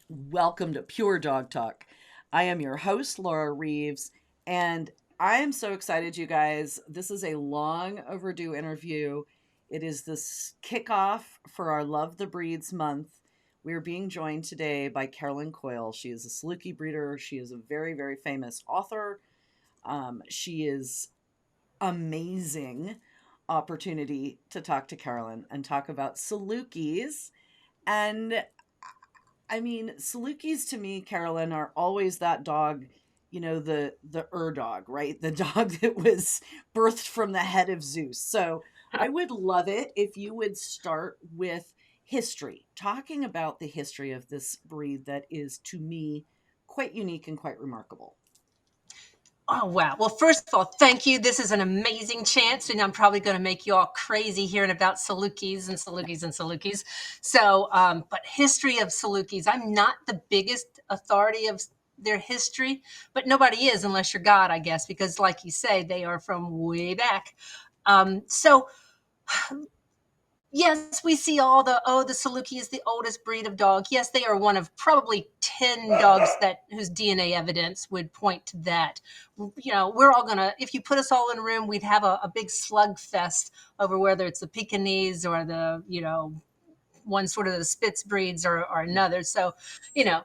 Welcome to Pure Dog Talk. I am your host, Laura Reeves, and I am so excited, you guys. This is a long overdue interview. It is this kickoff for our Love the Breeds month. We are being joined today by Caroline Coile. She is a Saluki breeder. She is a very, very famous author. She is amazing opportunity to talk to Carolyn and talk about Salukies. And I mean, Salukis to me, Carolyn, are always that dog, the dog, right? The dog that was birthed from the head of Zeus. So I would love it if you would start with history, talking about the history of this breed that is, to me, quite unique and quite remarkable. Oh, wow. Well, first of all, thank you. This is an amazing chance, and I'm probably going to make you all crazy hearing about Salukis and Salukis and Salukis. But history of Salukis, I'm not the biggest authority of their history, but nobody is unless you're God, I guess, because like you say, they are from way back. So Yes, we see all the Saluki is the oldest breed of dog. Yes, they are one of probably 10 dogs that whose DNA evidence would point to that. We're all gonna, if you put us all in a room, we'd have a big slug fest over whether it's the Pekingese or one sort of the Spitz breeds or another. So, you know,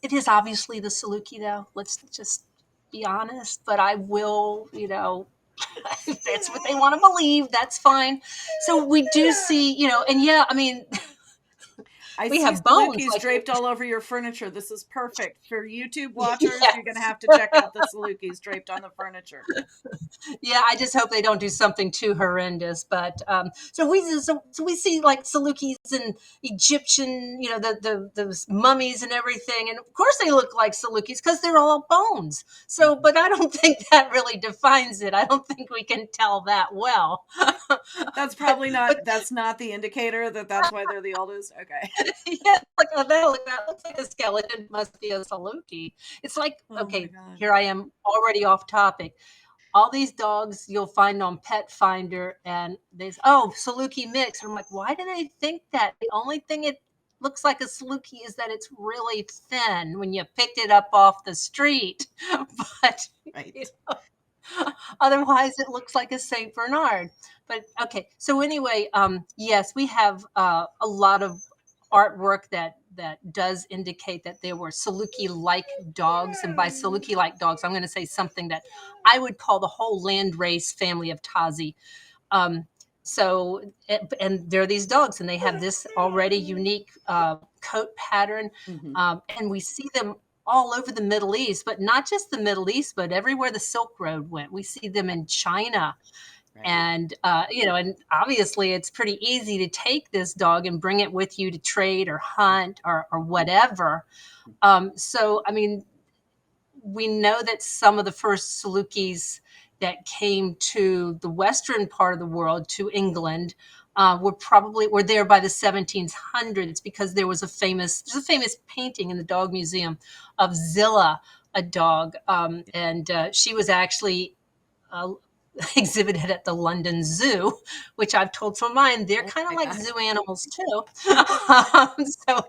it is obviously the Saluki though. Let's just be honest, but I will, if that's what they want to believe, that's fine. So we do see, and yeah, I mean, I we see have bones Salukis like, draped all over your furniture. This is perfect. For YouTube watchers, you're going to yes. have to check out the Salukis draped on the furniture. Yeah, I just hope they don't do something too horrendous. But so we see like Salukis and Egyptian, those mummies and everything, and of course they look like Salukis because they're all bones. So, Mhm. but I don't think that really defines it. I don't think we can tell that well. That's but probably but that's not the indicator that that's why they're the oldest. Okay. yeah, like that looks like a skeleton. Must be a Saluki. It's like, Oh my okay, God. here I am already off topic. All these dogs you'll find on Pet Finder, and Saluki mix. And I'm like, why do they think that? The only thing it looks like a Saluki is that it's really thin when you picked it up off the street. But you Right. otherwise, it looks like a Saint Bernard. But okay, so anyway, yes, we have a lot of artwork that does indicate that there were Saluki-like dogs, and by Saluki-like dogs, I'm going to say something that I would call the whole land race family of Tazi. Um, and there are these dogs, and they have this already unique coat pattern, Hmm. and we see them all over the Middle East, but not just the Middle East, but everywhere the Silk Road went. We see them in China, Right. and obviously it's pretty easy to take this dog and bring it with you to trade or hunt or whatever. I mean, we know that some of the first Salukis that came to the western part of the world, to England, were there by the 1700s because there's a famous painting in the Dog Museum of Zilla, a dog, and she was actually uh, exhibited at the London Zoo, which I've told some of mine, they're Oh kind of my like God. zoo animals too. So,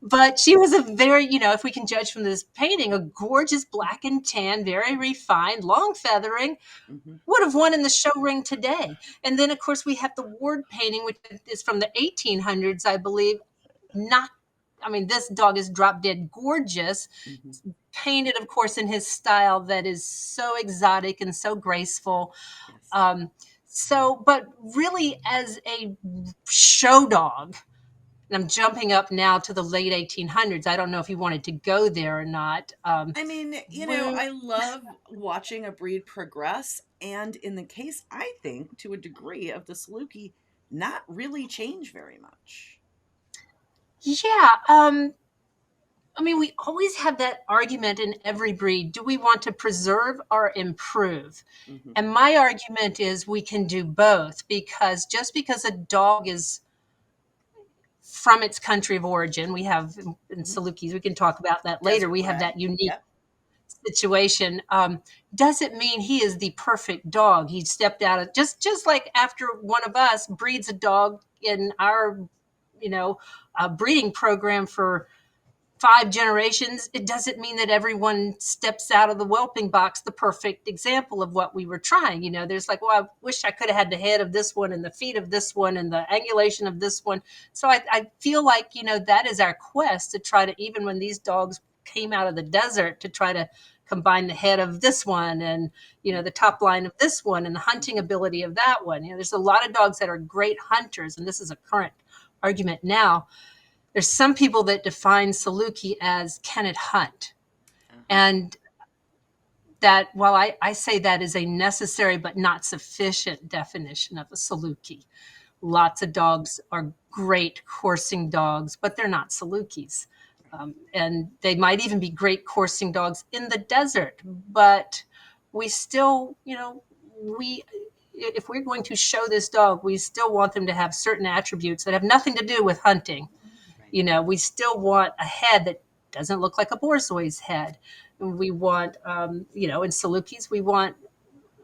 but she was a very, if we can judge from this painting, a gorgeous black and tan, very refined, long feathering, Hmm. would have won in the show ring today. And then, of course, we have the Ward painting, which is from the 1800s, I believe. Not, I mean, this dog is drop dead gorgeous, Hmm. painted, of course, in his style that is so exotic and so graceful. Yes. Um, but really, as a show dog, and I'm jumping up now to the late 1800s. I don't know if you wanted to go there or not. I mean, Woo, I love watching a breed progress. And in the case, I think, to a degree, of the Saluki, not really change very much. yeah. I mean, we always have that argument in every breed. Do we want to preserve or improve? Hmm. And my argument is we can do both, because just because a dog is from its country of origin, we have in Hmm. Salukis, we can talk about that later, Desert we have bred. that unique Yep. situation. Doesn't mean he is the perfect dog. He stepped out of, just like after one of us breeds a dog in our breeding program for 5 generations, it doesn't mean that everyone steps out of the whelping box the perfect example of what we were trying. There's like, well, I wish I could have had the head of this one and the feet of this one and the angulation of this one. So I feel like, that is our quest to try to, even when these dogs came out of the desert, to try to combine the head of this one and, the top line of this one and the hunting ability of that one. There's a lot of dogs that are great hunters, and this is a current argument now. There's some people that define Saluki as can it hunt. Uh-huh. And that, while I say that is a necessary but not sufficient definition of a Saluki. Lots of dogs are great coursing dogs, but they're not Salukis. And they might even be great coursing dogs in the desert, but we still, if we're going to show this dog, we still want them to have certain attributes that have nothing to do with hunting. Right. We still want a head that doesn't look like a borzoi's head. We want, in Salukis, we want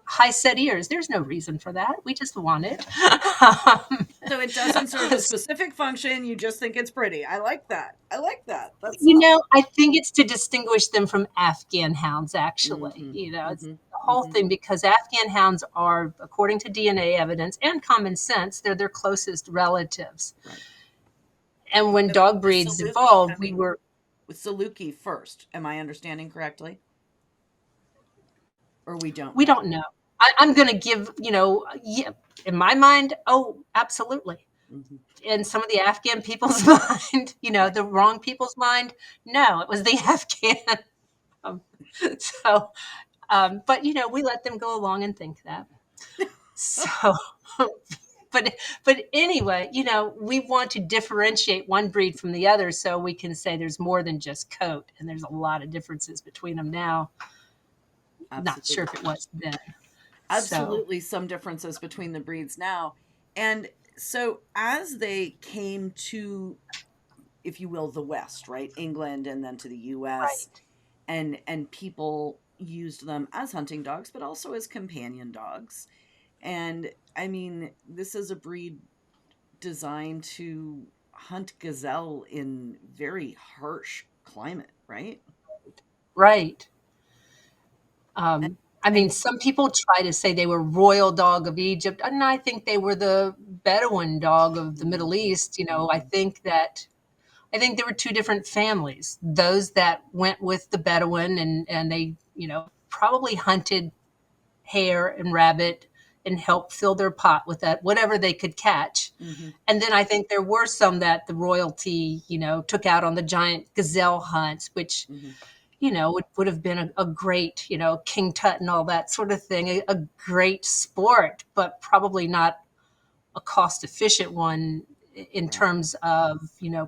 high set ears. There's no reason for that. We just want it. So it doesn't serve a specific function. You just think it's pretty. I like that. I like that. That's I think it's to distinguish them from Afghan hounds, actually. mm-hmm, It's mm-hmm, the whole mm-hmm. thing, because Afghan hounds are, according to DNA evidence and common sense, they're their closest relatives. Right. And when With, dog with breeds Saluki evolved, coming with Saluki first. Am I understanding correctly? Or we don't we know? don't know. I'm going to give, yeah, in my mind, oh, absolutely. Mm-hmm. In some of the Afghan people's mind, Right. the wrong people's mind, no, it was the Afghan. Um, so, but we let them go along and think that. So, but anyway, we want to differentiate one breed from the other so we can say there's more than just coat, and there's a lot of differences between them now. Not sure Absolutely. if it was then. So, Absolutely some differences between the breeds now. And so as they came to, if you will, the West, right? England and then to the US, right. and people used them as hunting dogs, but also as companion dogs. And I mean, this is a breed designed to hunt gazelle in very harsh climate, right? Right. And, I mean, and some people try to say they were royal dog of Egypt, and I think they were the Bedouin dog of the mhm, Middle East. mhm, I think there were two different families. Those that went with the Bedouin, and they, probably hunted hare and rabbit and helped fill their pot with that, whatever they could catch. mhm, And then I think there were some that the royalty, took out on the giant gazelle hunts, which, mhm, would have been a great, King Tut and all that sort of thing, a great sport, but probably not a cost efficient one in right. terms of,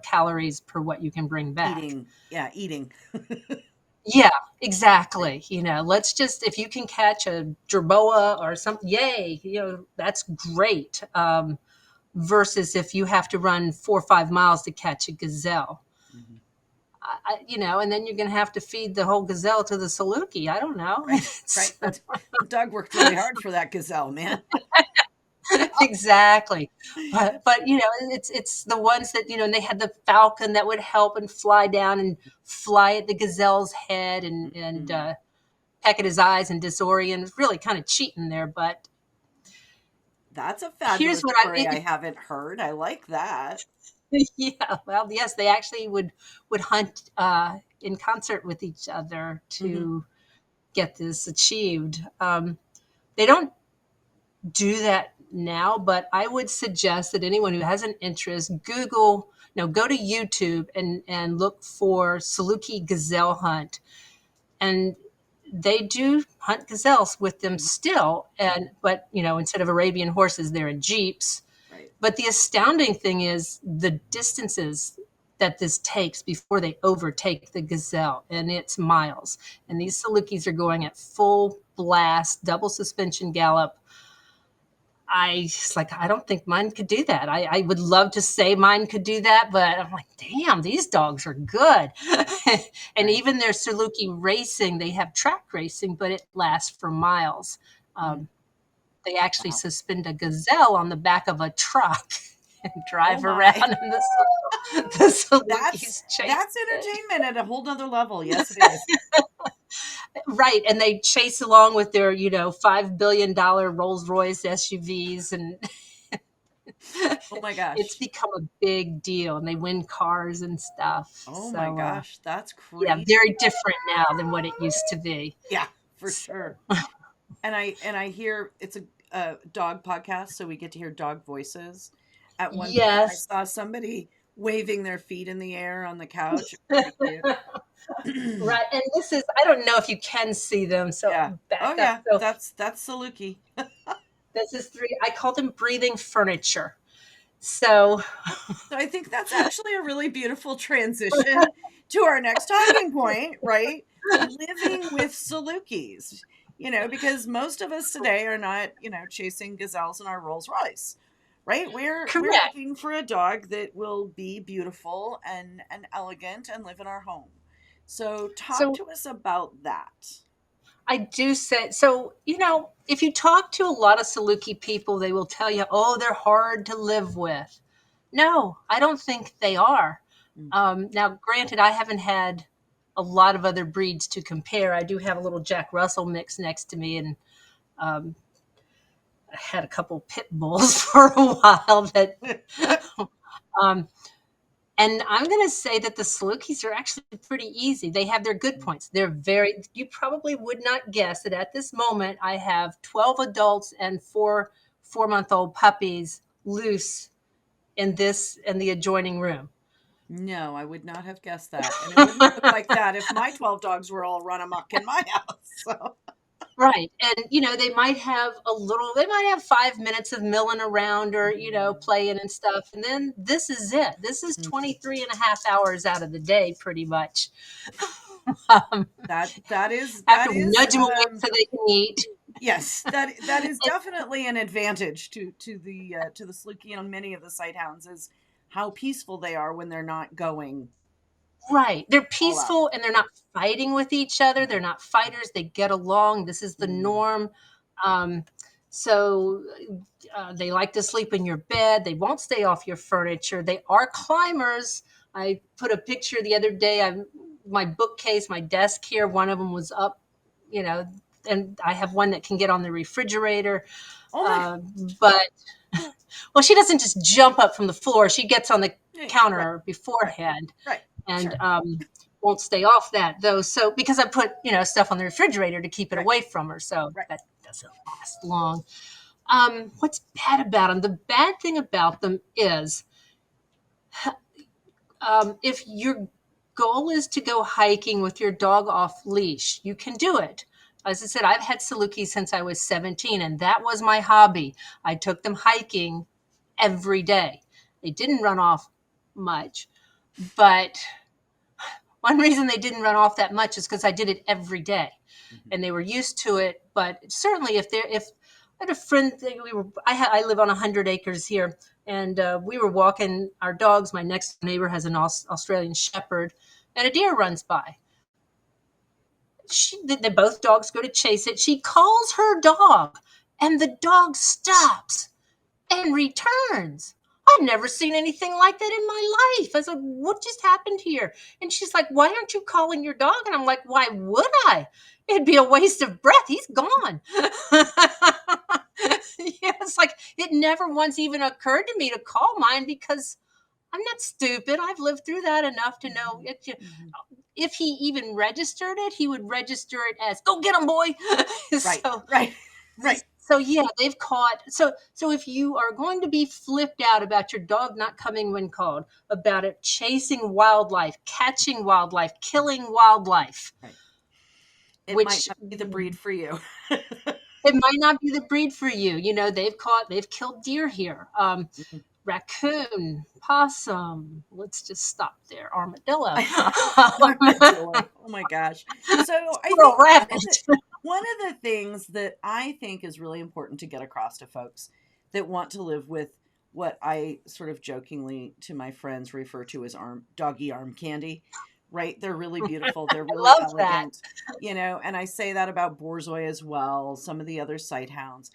calories per what you can bring back. Eating, yeah, eating. Yeah, Right. exactly. Let's just, if you can catch a jerboa or something, yay, that's great. Versus if you have to run 4 or 5 miles to catch a gazelle. Mhm. And then you're going to have to feed the whole gazelle to the Saluki. I don't know. Right, right. That dog worked really hard for that gazelle, man. Exactly. But it's the ones that, and they had the falcon that would help and fly down and fly at the gazelle's head and Mhm. peck at his eyes and disorient. Really kind of cheating there. But That's a here's fabulous what story I haven't heard. I like that. yeah, well, yes, they actually would hunt in concert with each other Mhm. to get this achieved. They don't do that now, but I would suggest that anyone who has an interest, Google, go to YouTube and look for Saluki gazelle hunt, and they do hunt gazelles with them Mhm. still, Mhm. but instead of Arabian horses, they're in jeeps. Right. But the astounding thing is the distances that this takes before they overtake the gazelle, and it's miles. And Mhm. these Salukis are going at full blast, double suspension gallop. I don't think mine could do that. I would love to say mine could do that, but I'm like, damn, these dogs are good. And Right. even their Saluki racing, they have track racing, but it lasts for miles. Mm. They actually Wow. suspend a gazelle on the back of a truck. and Oh drive around my. in the That's Salukis chasing that's it. entertainment at a whole nother level. Yes, it is. Right, and they chase along with their, $5 billion Rolls Royce SUVs, and Oh my it's gosh. become a big deal, and they win cars and stuff. Oh my So, gosh. That's yeah, crazy. very different now than what it used to be. Yeah, for So, sure. And I hear it's a dog podcast, so we get to hear dog voices. At one point, I yes. saw somebody waving their feet in the air on the couch. It was pretty cute. Right, and this is, I don't know if you can see them, so Yeah. Oh back up. yeah. So That's Saluki. this is three, I call them breathing furniture. So, So I think that's actually a really beautiful transition to our next talking point, right? Living with Salukis, because most of us today are not, chasing gazelles in our Rolls Royce, right? We're correct. looking for a dog that will be beautiful and elegant and live in our home. So talk So to us about that. I do say, so, if you talk to a lot of Saluki people, they will tell you, oh, they're hard to live with. No, I don't think they are. Mm. Now, granted, I haven't had a lot of other breeds to compare. I do have a little Jack Russell mix next to me, and um, I had a couple pit bulls for a while that um, and I'm going to say that the Salukis are actually pretty easy. They have their good points. You probably would not guess that at this moment I have 12 adults and four-month-old puppies loose in the adjoining room. No, I would not have guessed that. And it wouldn't look like that if my 12 dogs were all run amok in my house. So. Right. And, they might have 5 minutes of milling around or, playing and stuff. And then this is it. This is Mm. 23 and a half hours out of the day, pretty much. Um, That After we is nudge them away so they can eat. yes, that is definitely an advantage to the Saluki on many of the sighthounds is how peaceful they are when they're not going Right. They're all out. peaceful and they're not fighting with each other. They're not fighters. They get along. This is the Mm. norm. Um, so they like to sleep in your bed. They won't stay off your furniture. They are climbers. I put a picture the other day. My bookcase, my desk here, one of them was up, you know, and I have one that can get on the refrigerator. Oh my, Uh, but well, she doesn't just jump up from the floor. She gets on the right, counter right, beforehand right, and sure, won't stay off that though. So because I put stuff on the refrigerator to keep it right, away from her, so right. that doesn't last long. What's bad about them? The bad thing about them is if your goal is to go hiking with your dog off leash, you can do it. As I said, I've had Saluki since I was 17, and that was my hobby. I took them hiking every day. They didn't run off much, but one reason they didn't run off that much is because I did it every day, Mhm. and they were used to it. But certainly, if I had a friend, I live on 100 acres here, and we were walking our dogs. My next neighbor has an Australian Shepherd, and a deer runs by. They both dogs go to chase it. She calls her dog, and the dog stops and returns. I've never seen anything like that in my life. I said, what just happened here? And she's like, why aren't you calling your dog? And I'm like, why would I? It'd be a waste of breath. He's gone. Yeah, it's like it never once even occurred to me to call mine because I'm not stupid. I've lived through that enough to know Mhm. Mhm. if he even registered it, he would register it as "Go get him, boy." Right, so right, right. so yeah, they've caught. So if you are going to be flipped out about your dog not coming when called, about it chasing wildlife, catching wildlife, killing wildlife, Right. It might which not be the breed for you. it might not be the breed for you. They've killed deer here. Mhm. Raccoon, possum. Let's just stop there. Armadillo, Armadillo. Oh my gosh. So I squirrel, think rabbit. one of the things that I think is really important to get across to folks that want to live with what I sort of jokingly to my friends refer to as doggy arm candy, right? They're really beautiful, they're I really love that. elegant, and I say that about Borzoi as well, some of the other sighthounds.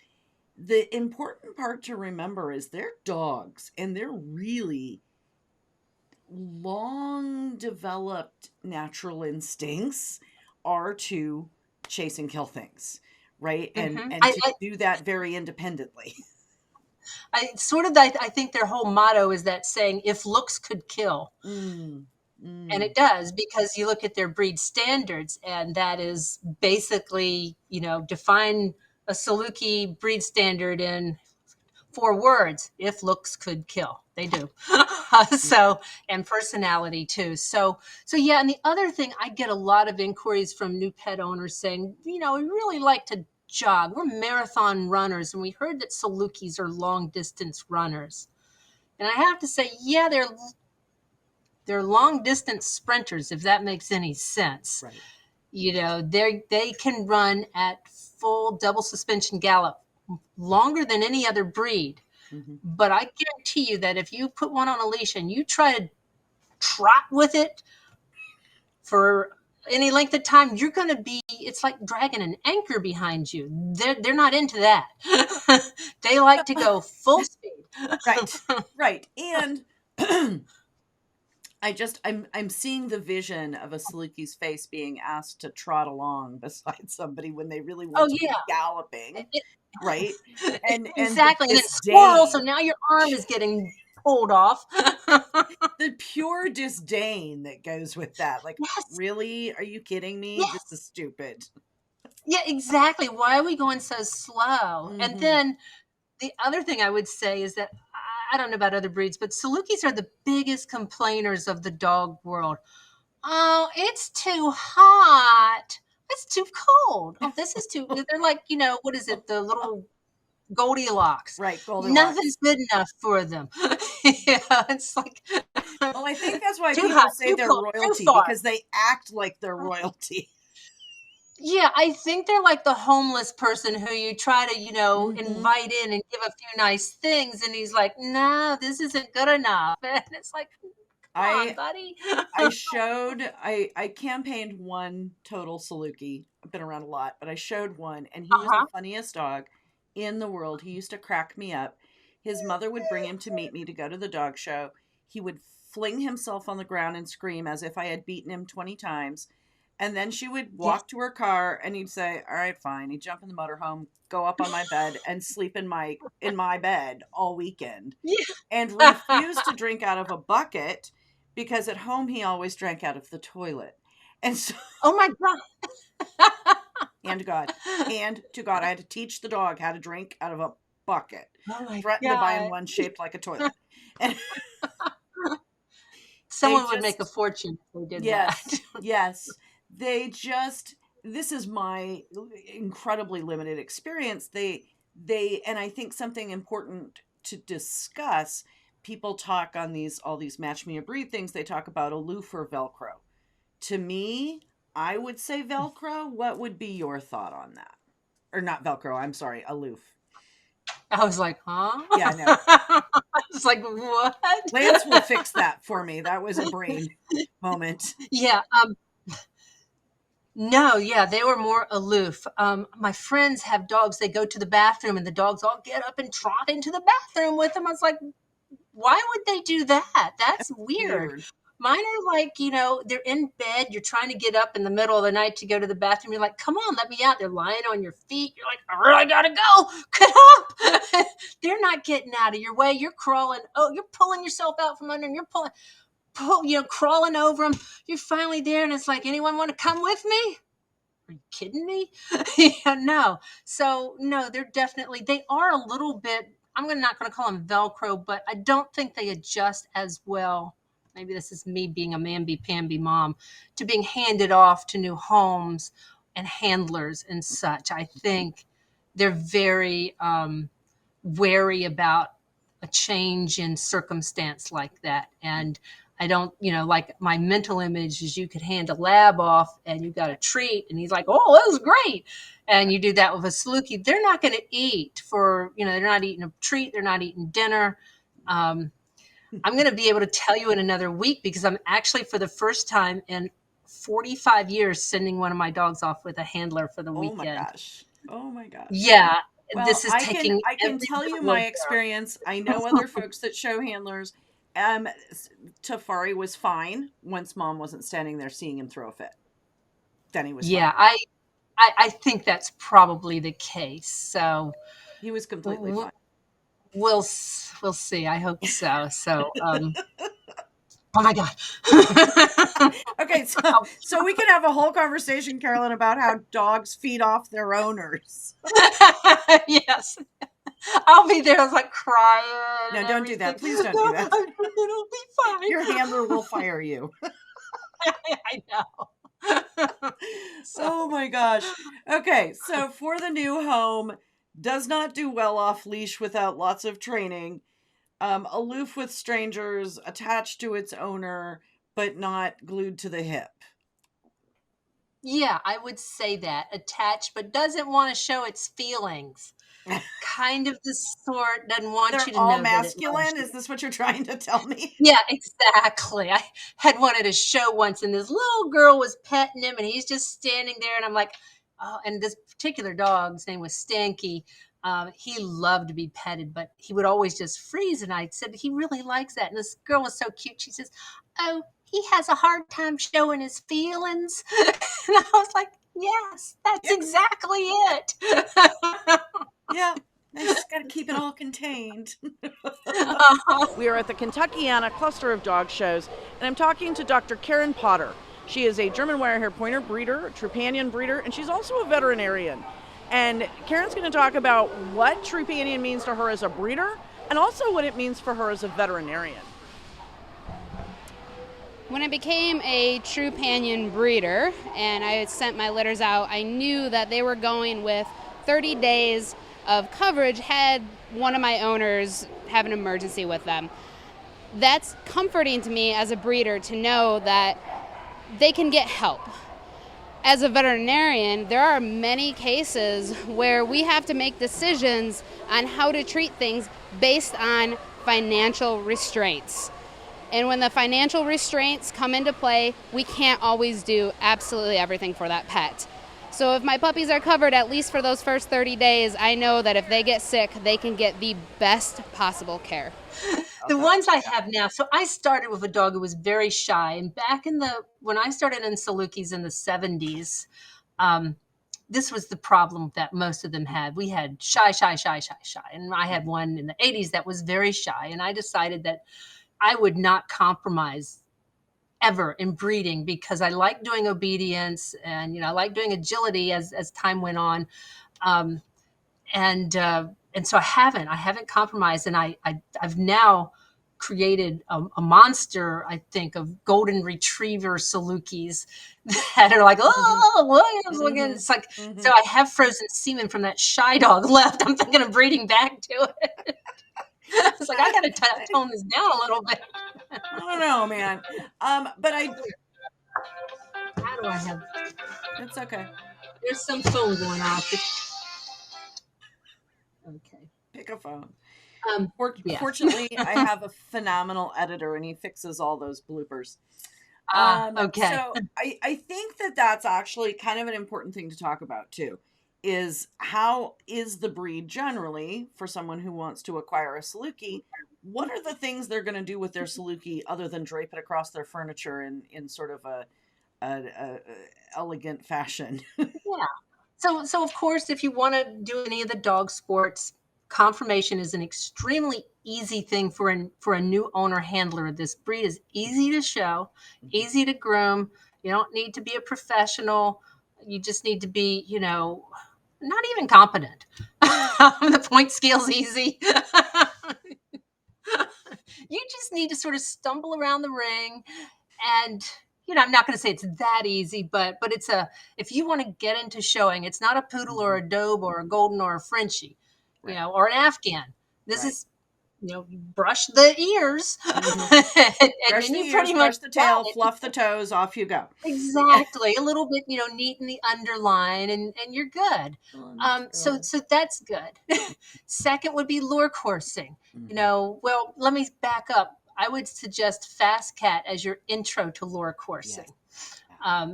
the important part to remember is they're dogs, and they're really long developed natural instincts are to chase and kill things, right? And Hmm. and to do that very independently. I sort of, I think their whole motto is that saying, if looks could kill. Mm, And mm, it does, because you look at their breed standards, and that is basically, define a Saluki breed standard in 4 words: if looks could kill. They do. mm. So, and personality too. So yeah. And the other thing, I get a lot of inquiries from new pet owners saying, we really like to jog. We're marathon runners, and we heard that Salukis are long distance runners. And I have to say, yeah, they're long distance sprinters, if that makes any sense. Right. They can run at full double suspension gallop longer than any other breed. Hmm. But I guarantee you that if you put one on a leash and you try to trot with it for any length of time, you're going to be, it's like dragging an anchor behind you. They're not into that. They like to go full speed. Right. Right. And I'm seeing the vision of a Saluki's face being asked to trot along beside somebody when they really Oh, want to be yeah. galloping, It- right? And the exactly. And then squirrel. So disdain, now your arm is getting pulled off. the pure disdain that goes with that. Like, Yes. really? Are you kidding me? This Yes. is stupid. Yeah, exactly. Why are we going so slow? And Hmm. then the other thing I would say is that I don't know about other breeds, but Salukis are the biggest complainers of the dog world. Oh, it's too hot. It's too cold. Oh, this is too. They're like, what is it? The little Goldilocks. Right, Nothing's Goldilocks. good enough for them. Yeah, it's like Well, I think that's why too people hot, say too they're cold, too royalty far. because they act like they're royalty. Yeah, I think they're like the homeless person who you try to, Hmm. invite in and give a few nice things, and he's like, "No, this isn't good enough." And it's like, "Come on, I buddy." I campaigned one total Saluki. I've been around a lot, but I showed one, and he was the Uh-huh. funniest dog in the world. He used to crack me up. His mother would bring him to meet me to go to the dog show. He would fling himself on the ground and scream as if I had beaten him 20 times. And then she would Yes. walk to her car and he'd say, "All right, fine." He'd jump in the motorhome, go up on my bed and sleep in my bed all weekend and Yeah. refused to drink out of a bucket because at home he always drank out of the toilet. And so, Oh my god. and to God, and to God, I had to teach the dog how to drink out of a bucket. Oh my Threatened to buy him god. one shaped like a toilet. And they Someone would make a just, fortune if they did that. yes, yes, they just, this is my incredibly limited experience. And I think something important to discuss, people talk on these, all these match me a breed things, they talk about aloof or Velcro. To me, I would say Velcro. What would be your thought on that? Or not Velcro, I'm sorry, aloof. I was like, "Huh?" Yeah, no. I was like, "What?" Lance will fix that for me. That was a brain moment. Yeah, no, yeah, they were more aloof. My friends have dogs. They go to the bathroom, and the dogs all get up and trot into the bathroom with them. I was like, why would they do that? That's weird. Weird. Mine are like, they're in bed. You're trying to get up in the middle of the night to go to the bathroom. You're like, come on, let me out. They're lying on your feet. You're like, I really gotta go. Get up. They're not getting out of your way. You're crawling. Oh, you're pulling yourself out from under them. You're crawling over them. You're finally there, and it's like, anyone want to come with me? Are you kidding me? Yeah, no. So no, they are a little bit, not going to call them Velcro, but I don't think they adjust as well. Maybe this is me being a mamby-pamby mom, to being handed off to new homes and handlers and such. I think they're very wary about a change in circumstance like that. And I don't, like, my mental image is you could hand a lab off and you got a treat, and he's like, "Oh, that was great." And you do that with a Saluki, they're not going to eat for, they're not eating a treat, they're not eating dinner. Um, I'm going to be able to tell you in another week, because I'm actually, for the first time in 45 years, sending one of my dogs off with a handler for the Oh my weekend. gosh. Oh my gosh. Yeah. Well, this is taking I can every tell bit you of my work experience. I know there. other folks that show handlers. Tafari was fine once mom wasn't standing there seeing him throw a fit. Then he was Yeah, fine. I think that's probably the case. So He was completely w- fine. we'll see. I hope so. So, oh my God. Okay, so we can have a whole conversation, Carolyn, about how dogs feed off their owners. Yes. I'll be there like crying No, and don't do everything. that. Please don't do that. It'll be Your fine. handler will fire you. I know. So, Oh my gosh. Okay, so for the new home, does not do well off leash without lots of training. Aloof with strangers, attached to its owner, but not glued to the hip. yeah, I would say that. Attached, but doesn't want to show its feelings. Kind of the sort doesn't want They're you to all know that it loves masculine. you. Is this what you're trying to tell me? Yeah, exactly. I had one at a show once, and this little girl was petting him, and he's just standing there, and I'm like, oh, and this particular dog's name was Stanky. He loved to be petted, but he would always just freeze. And I said, he really likes that. And this girl was so cute. She says, oh, he has a hard time showing his feelings. And I was like, yes, that's Yep. exactly it. Yeah. I just got to keep it all contained. Uh-huh. We are at the Kentuckiana cluster of dog shows, and I'm talking to Dr. Karen Potter. She is a German Wirehair Pointer breeder, a Trupanion breeder, and she's also a veterinarian. And Karen's going to talk about what Trupanion means to her as a breeder, and also what it means for her as a veterinarian. When I became a Trupanion breeder and I sent my litters out, I knew that they were going with 30 days of coverage had one of my owners have an emergency with them. That's comforting to me as a breeder to know that they can get help. As a veterinarian, there are many cases where we have to make decisions on how to treat things based on financial restraints. And when the financial restraints come into play, we can't always do absolutely everything for that pet. So if my puppies are covered at least for those first 30 days, I know that if they get sick, they can get the best possible care. The ones I have now. So I started with a dog who was very shy, and back in when I started in Salukies in the 70s, this was the problem that most of them had. We had shy, and I had one in the 80s that was very shy, and I decided that I would not compromise ever in breeding because I like doing obedience and I like doing agility as time went on. Um, and so I haven't compromised, and I've now created a monster, I think, of golden retriever Salukis that are like, oh, Williams again. It's like, so I have frozen semen from that shy dog left. I'm thinking of breeding back to it. It's like I got to tone this down a little bit. I don't know, man. But How do I have? it's okay. There's some phone going off. Okay. Pick a phone. Yeah. Fortunately, I have a phenomenal editor, and he fixes all those bloopers. Okay. So I think that that's actually kind of an important thing to talk about too, is how is the breed generally for someone who wants to acquire a Saluki? What are the things they're going to do with their Saluki other than drape it across their furniture in sort of a elegant fashion? Yeah. So of course, if you want to do any of the dog sports, conformation is an extremely easy thing for a new owner handler. This breed is easy to show, easy to groom. You don't need to be a professional. You just need to be, not even competent. The point scale's easy. You just need to sort of stumble around the ring and I'm not going to say it's that easy, but it's if you want to get into showing, it's not a poodle or a dobe or a golden or a Frenchie, Right. Or an Afghan. This Right. is, you brush the ears and Brush then the you ears, pretty much brush the got tail, it. fluff the toes, off you go. Exactly. A little bit, neat in the underline and you're good. So that's good. Second would be lure coursing. Well, let me back up. I would suggest Fast Cat as your intro to lure coursing. Yes.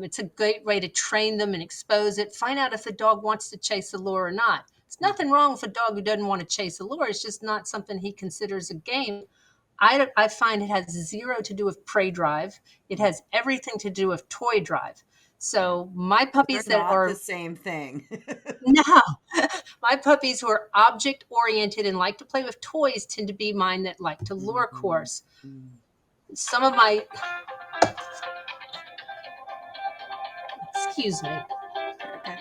It's a great way to train them and expose it. Find out if the dog wants to chase the lure or not. There's nothing wrong with a dog who doesn't want to chase a lure. It's just not something he considers a game. I find it has zero to do with prey drive. It has everything to do with toy drive. Yeah. So my They're puppies that not the are same thing. no, my puppies who are object oriented and like to play with toys tend to be mine that like to lure course. Some of my, excuse me. Okay.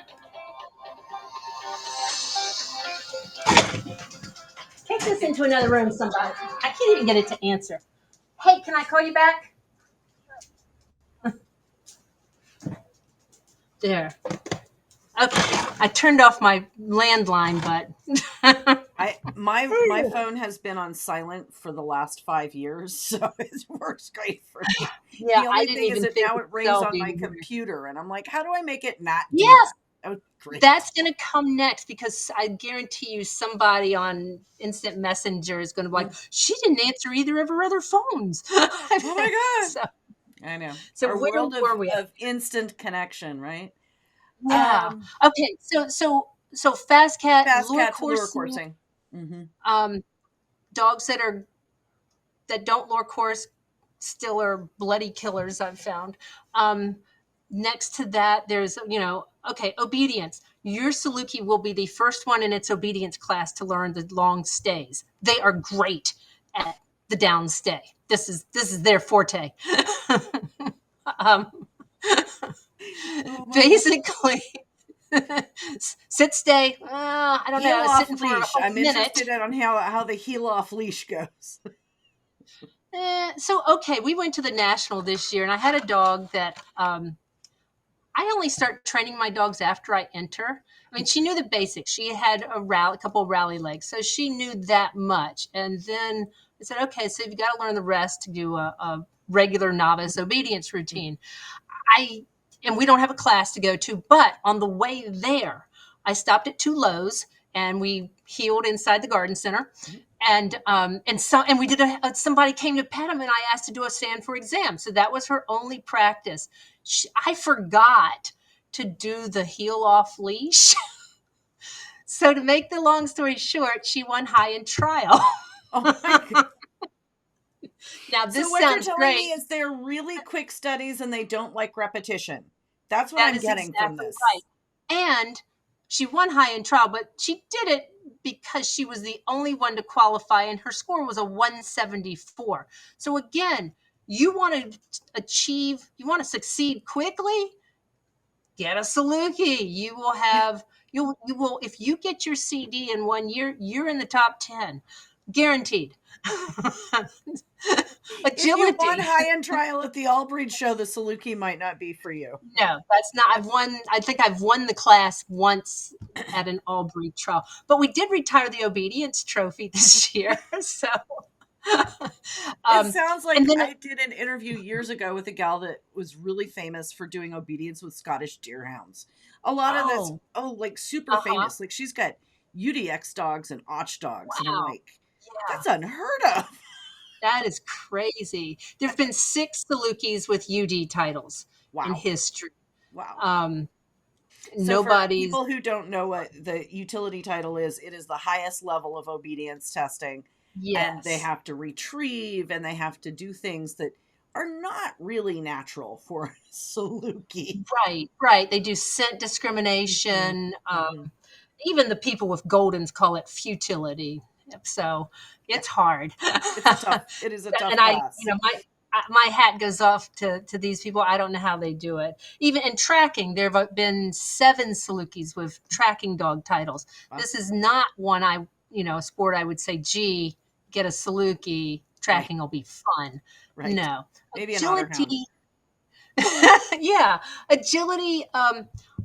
Take this into another room, somebody. I can't even get it to answer. Hey, can I call you back? There. Okay. I turned off my landline, but my phone has been on silent for the last 5 years, so it works great for me. yeah, The I only didn't thing is even that think now of it rings Cell on my being here. computer, and I'm like, how do I make it not do Yes, that? Oh, great. that's going to come next because I guarantee you somebody on Instant Messenger is going to be like, she didn't answer either of her other phones. Oh my so, God. I know. so Our where world were we at? of instant connection, right? Yeah. Okay. So fast cat Fast lure cat to lure coursing. coursing. Mm-hmm. Dogs that don't lure course still are bloody killers. I've found. Next to that, there's okay, obedience. Your Saluki will be the first one in its obedience class to learn the long stays. They are great at the down stay. This is their forte. um, Oh my God. basically. Sit, stay. I don't Heel know. off Sitting for a leash. whole I'm minute. interested in how the heel off leash goes. Okay, we went to the national this year, and I had a dog that I only start training my dogs after I enter. I mean, she knew the basics. She had a couple of rally legs, so she knew that much. And then I said, okay, so you've got to learn the rest to do a regular novice obedience routine. And we don't have a class to go to, but on the way there, I stopped at two Lowe's and we healed inside the garden center. And we did somebody came to pet him and I asked to do a stand for exam. So that was her only practice. I forgot to do the heel off leash. So to make the long story short, she won high in trial. Oh my God. Now So this what you're sounds telling me great. is they're really quick studies and they don't like repetition. That's what That I'm is getting from exactly this. right. And she won high in trial, but she did it because she was the only one to qualify, and her score was a 174. So again, you want to succeed quickly, get a Saluki. You will if you get your CD in 1 year, you're in the top 10. Guaranteed. If you won Agility. high end trial at the All Breed show, the Saluki might not be for you. No, that's not. I think I've won the class once at an all breed trial, but we did retire the obedience trophy this year. So, It um, sounds and like then I did an interview years ago with a gal that was really famous for doing obedience with Scottish deerhounds. A lot of that's like super uh-huh, famous. Like she's got UDX dogs and Och dogs, and I'm wow, like, yeah, that's unheard of. that is crazy. There've been 6 Salukis with UD titles in Wow. history. Wow. Um, So for nobody's people who don't know what the utility title is, it is the highest level of obedience testing, and they yes, have to retrieve and they have to do things that are not really natural for a Saluki. right. They do scent Mhm. discrimination. Mhm. Even the people with Goldens call it futility. So Yeah, it's hard. it is a tough And class. my hat goes off to these people. I don't know how they do it. Even in tracking, there have been 7 Salukis with tracking dog titles. Wow. This is not one a sport I would say, gee, get a Saluki, Right, tracking will be fun. right. No. Maybe an otterhound. Agility, yeah, agility.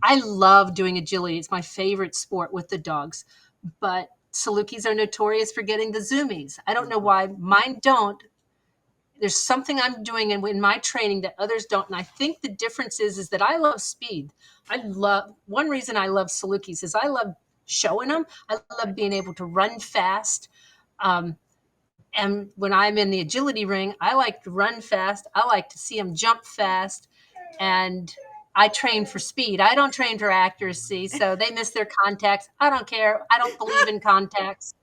I love doing agility. It's my favorite sport with the dogs. But Salukis are notorious for getting the zoomies. I don't know Mhm. why mine don't. There's something I'm doing in my training that others don't, and I think the difference is that I love speed. I love one reason I love Salukis is I love showing them. I love being able to run fast. Um, and when I'm in the agility ring, I like to run fast. I like to see them jump fast. And I train for speed. I don't train for accuracy. So they miss their contacts. I don't care. I don't believe in contacts.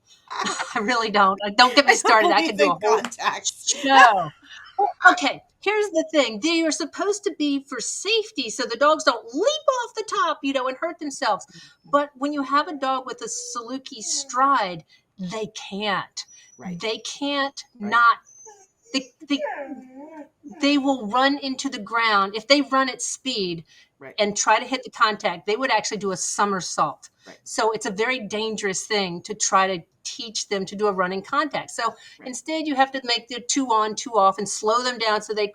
I really don't. Don't get me I don't started. I believe could do in a whole contacts. show. Well, okay, here's the thing. They are supposed to be for safety so the dogs don't leap off the top, and hurt themselves. But when you have a dog with a Saluki stride, they can't. Right. They can't Right. not. They will run into the ground. If they run at speed Right. and try to hit the contact, they would actually do a somersault. Right. So it's a very dangerous thing to try to teach them to do a running contact. So instead, you have to make the 2 on, 2 off, and slow them down so they.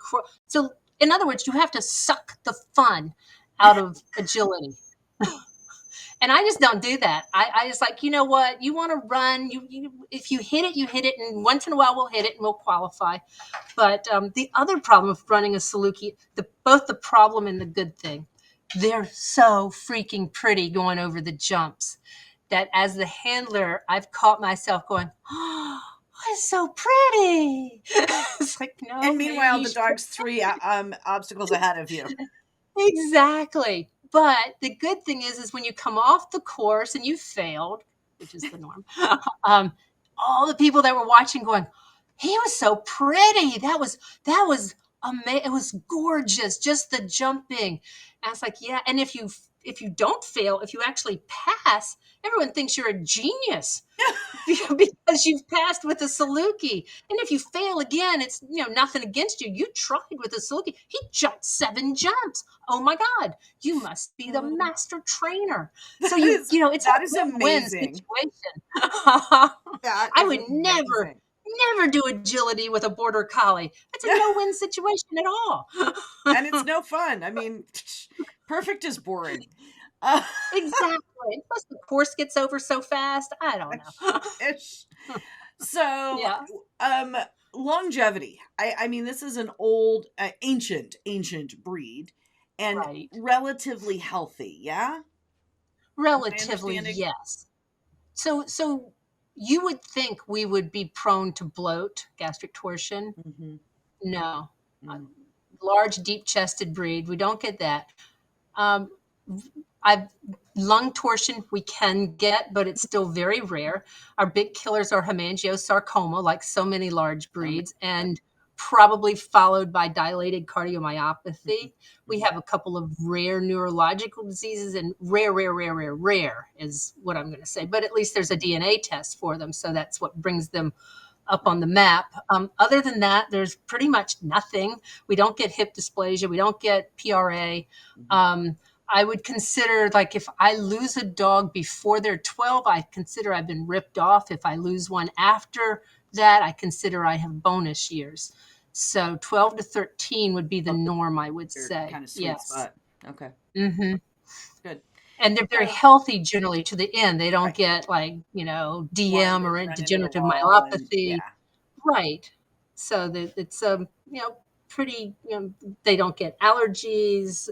So in other words, you have to suck the fun out of agility. And I just don't do that. I just like, you know what? You want to run. If you hit it, you hit it. And once in a while, we'll hit it and we'll qualify. But the other problem of running a Saluki, both the problem and the good thing, they're so freaking pretty going over the jumps that as the handler, I've caught myself going, oh, it's so pretty. It's like, no. And meanwhile, the dog's 3 obstacles ahead of you. Exactly. But the good thing is when you come off the course and you failed, which is the norm, all the people that were watching going, he was so pretty. That was amazing. It was gorgeous. Just the jumping. And I was like, yeah. And if you don't fail, if you actually pass, everyone thinks you're a genius. Because you've passed with a Saluki. And if you fail again, it's nothing against you. You tried with a Saluki. He jumped 7 jumps. Oh my God. You must be the master trainer. So it's that a is win-win amazing situation. I would never do agility with a border collie. That's a no-win situation at all. And it's no fun. I mean, perfect is boring. Exactly. Plus the course gets over so fast. I don't know. So, Yeah. longevity. I mean, this is an old, ancient breed, and Right. relatively healthy. Yeah. Relatively, yes. So you would think we would be prone to bloat, gastric torsion. Mm-hmm. No. Large, deep-chested breed. We don't get that. Lung torsion we can get, but it's still very rare. Our big killers are hemangiosarcoma, like so many large breeds, and probably followed by dilated cardiomyopathy. We have a couple of rare neurological diseases, and rare is what I'm going to say. But at least there's a DNA test for them, so that's what brings them up on the map. Other than that, there's pretty much nothing. We don't get hip dysplasia. We don't get PRA. I would consider, like, if I lose a dog before they're 12, I consider I've been ripped off. If I lose one after that, I consider I have bonus years. So 12 to 13 would be the norm, I would say. Kind of sweet spot. Okay. Mm-hmm. Good. And they're very healthy generally to the end. They don't get DM or degenerative myelopathy. Right. So that it's pretty. They don't get allergies.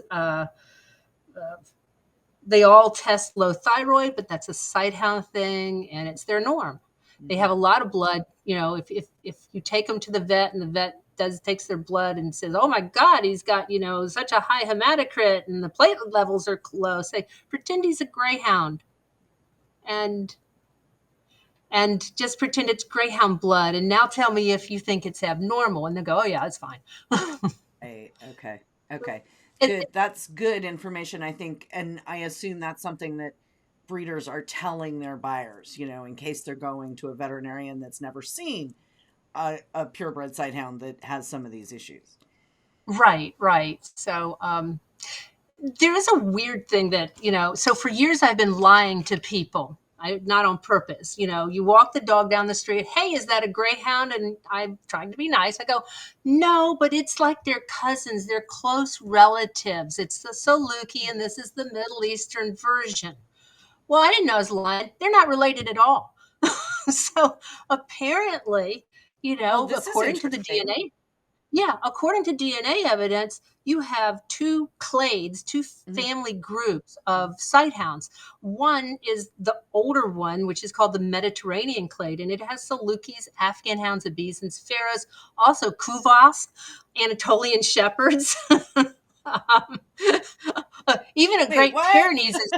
They all test low thyroid, but that's a sighthound thing, and it's their norm. They have a lot of blood. If you take them to the vet and the vet takes their blood and says, "Oh my God, he's got such a high hematocrit and the platelet levels are low," say, pretend he's a greyhound, and just pretend it's greyhound blood, and now tell me if you think it's abnormal, and they'll go, "Oh yeah, it's fine." Okay. Good. That's good information, I think, and I assume that's something that breeders are telling their buyers, in case they're going to a veterinarian that's never seen a purebred sighthound that has some of these issues. Right. So there is a weird thing that, so for years I've been lying to people. Not on purpose. You walk the dog down the street. Hey, is that a greyhound? And I'm trying to be nice. I go, no, but it's like they're cousins. They're close relatives. It's the Saluki, and this is the Middle Eastern version. Well, I didn't know I was lying. They're not related at all. So apparently, according to the DNA, according to DNA evidence, you have 2 clades, 2 family groups of sighthounds. One is the older one, which is called the Mediterranean clade, and it has Salukis, Afghan hounds, Abysins, Pharaohs, also Kuvas, Anatolian shepherds. even a Wait, Great what? Pyrenees is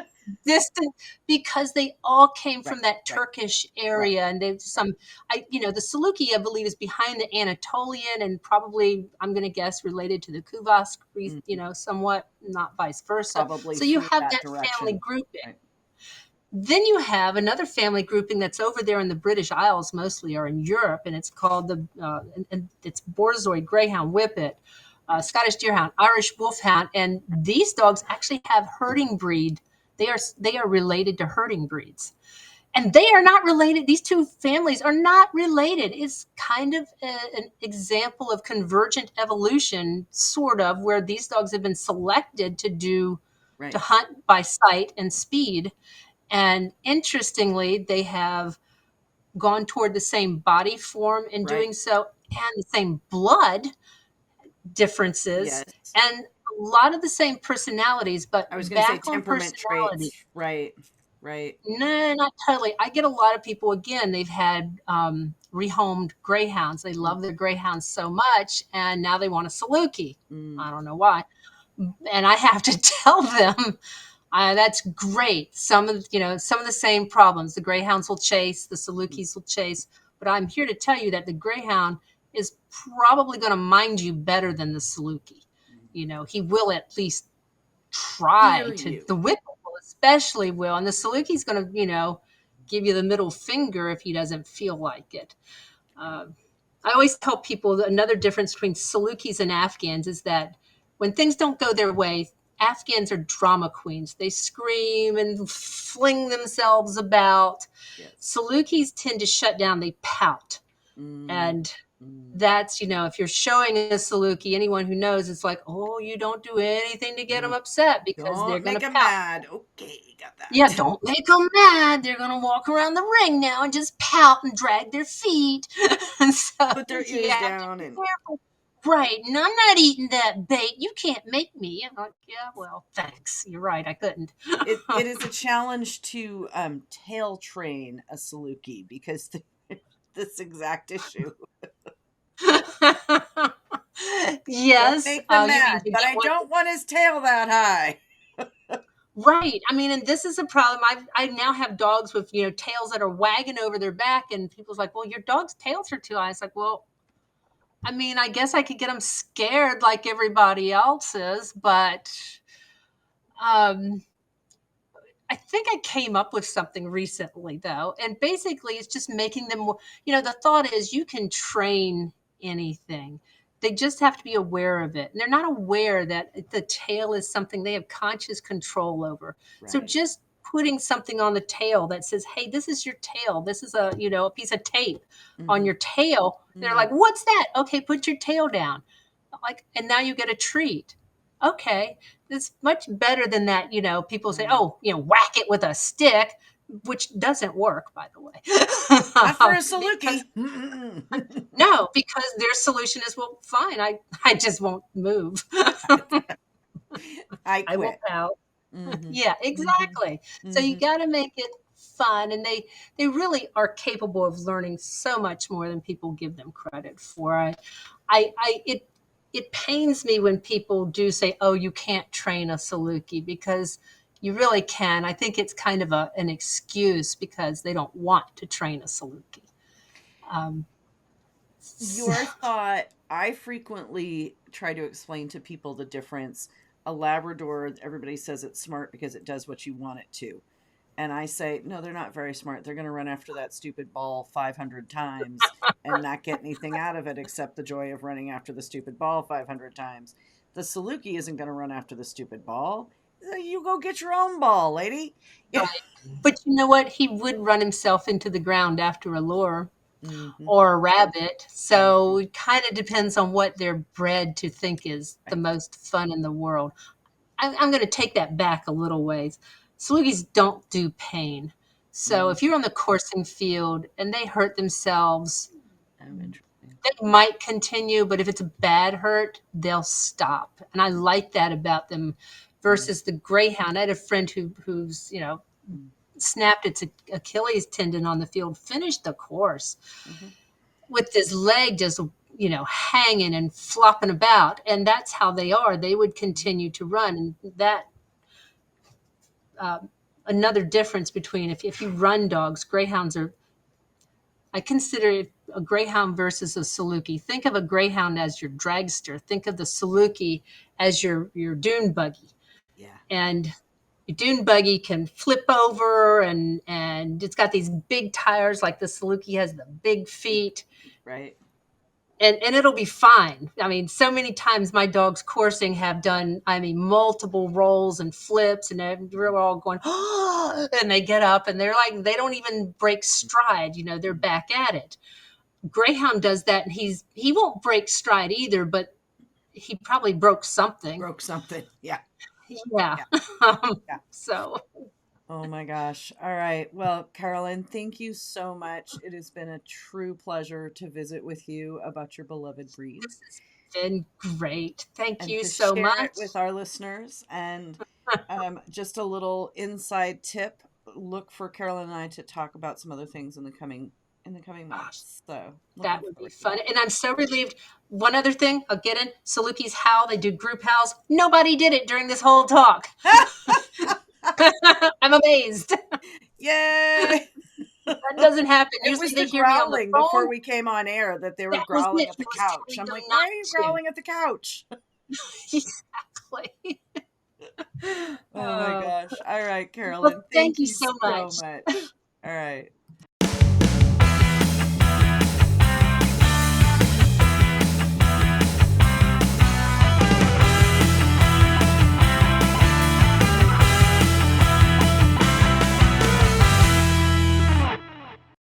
distant because they all came Right, from that right, Turkish right. area, and they've some. The Saluki, I believe, is behind the Anatolian, and probably I'm going to guess related to the Kuvas, Mhm. somewhat, not vice versa. Probably So you through have that that family direction. grouping. Right. Then you have another family grouping that's over there in the British Isles, mostly, or in Europe, and it's called and it's Borzoi Greyhound Whippet, Scottish Deerhound, Irish Wolfhound, and these dogs actually have herding breed. They are related to herding breeds, and they are not related. These two families are not related. It's kind of an example of convergent evolution, sort of, where these dogs have been selected to Right. hunt by sight and speed, and interestingly, they have gone toward the same body form in Right. doing so, and the same blood differences, Yes. and a lot of the same personalities, but I was going to say back on temperament traits. personality. Right. Right. No, not totally. I get a lot of people, again, they've had rehomed greyhounds. They Mm, love their greyhounds so much, and now they want a Saluki. mm, I don't know why. And I have to tell them, that's great. Some of the same problems. The greyhounds will chase, the mm, Salukis will chase, but I'm here to tell you that the greyhound is probably going to mind you better than the Saluki. mm. He will at least try Hear to. you. The Whippet will especially will, and the Saluki's going to, give you the middle finger if he doesn't feel like it. Um, I always tell people that another difference between Salukis and Afghans is that when things don't go their way, Afghans are drama queens. They scream and fling themselves about. Yes. Salukis tend to shut down, they pout. Mm, And mm. that's, if you're showing a Saluki, anyone who knows, it's like, oh, you don't do anything to get them Mm. upset because they're Don't going make to them pout. mad. Okay, got Yeah, that. don't make them mad. They're gonna walk around the ring now and just pout and drag their feet. And so Put their you ears have to down be and careful. Right. And I'm not eating that bait. You can't make me. I'm like, yeah, well, thanks. You're right. I couldn't. it is a challenge to tail train a Saluki because this exact issue. Don't Yes. make them You mean mad, to but get I one? don't want his tail that high. Right. I mean, and this is a problem. I now have dogs with, tails that are wagging over their back, and people's like, well, your dog's tails are too high. It's like, well, I mean, I guess I could get them scared like everybody else is, but um, I think I came up with something recently, though. And basically, it's just making them more, the thought is you can train anything. They just have to be aware of it. And they're not aware that the tail is something they have conscious control over. So Right. just putting something on the tail that says, hey, this is your tail. This is a piece of tape on Mm-hmm. your tail. They're Mm, like, what's that? Okay, put your tail down. Like, and now you get a treat. Okay, it's much better than that. People say, mm. oh, whack it with a stick, which doesn't work, by the way. Not for a Because Saluki. Mm-mm. no, because their solution is, well, fine, I just won't move. I I will quit. pout. Mm-hmm. Yeah, Mm-hmm. exactly. So Mm-hmm. you got to make it fun, and they really are capable of learning so much more than people give them credit for. It pains me when people do say, "Oh, you can't train a Saluki," because you really can. I think it's kind of an excuse because they don't want to train a Saluki. Um, so, Your thought, I frequently try to explain to people the difference. A Labrador, everybody says it's smart because it does what you want it to. And I say, no, they're not very smart. They're going to run after that stupid ball 500 times and not get anything out of it except the joy of running after the stupid ball 500 times. The Saluki isn't going to run after the stupid ball. You go get your own ball, lady. Yeah. right. But you know what? He would run himself into the ground after a lure Mm-hmm. or a rabbit. So Mm-hmm. it kind of depends on what they're bred to think is the Right. most fun in the world. I'm going to take that back a little ways. Salukis don't do pain. So Mm. if you're on the coursing field and they hurt themselves, Oh, interesting. they might continue, but if it's a bad hurt, they'll stop. And I like that about them Mm, versus the greyhound. I had a friend who's, mm, snapped its Achilles tendon on the field, finished the course mm-hmm. with his leg just, hanging and flopping about. And that's how they are. They would continue to run. And that another difference between if you run dogs, greyhounds are, I consider it a greyhound versus a Saluki. Think of a greyhound as your dragster. Think of the Saluki as your dune buggy. Yeah. And your dune buggy can flip over, and it's got these big tires like the Saluki has the big feet. Right. And it'll be fine. I mean, so many times my dogs coursing have done, I mean, multiple rolls and flips, and we're all going, oh, and they get up and they're like, they don't even break stride. You know, they're back at it. Greyhound does that, and he won't break stride either, but he probably broke something. Broke something. Yeah. Yeah. Yeah. Um, Yeah. so Oh my gosh. All right. Well, Caroline, thank you so much. It has been a true pleasure to visit with you about your beloved breeds this has been great. Thank and you to so share it much. with our listeners. And just a little inside tip: look for Caroline and I to talk about some other things in the coming Gosh, months. So that looking would be forward to fun. And I'm so relieved. One other thing I'll get in, Saluki's howl, they do group howls. Nobody did it during this whole talk. that. I'm amazed. Yay! That doesn't happen. It Usually was the they hear me on the growling before phone. we came on air that they were That was growling it. at He the was couch. telling I'm them like, why not are you to. growling at the couch? Exactly. Oh my Oh, gosh. All right, well, Carolyn, thank thank you you so so much. much. All right.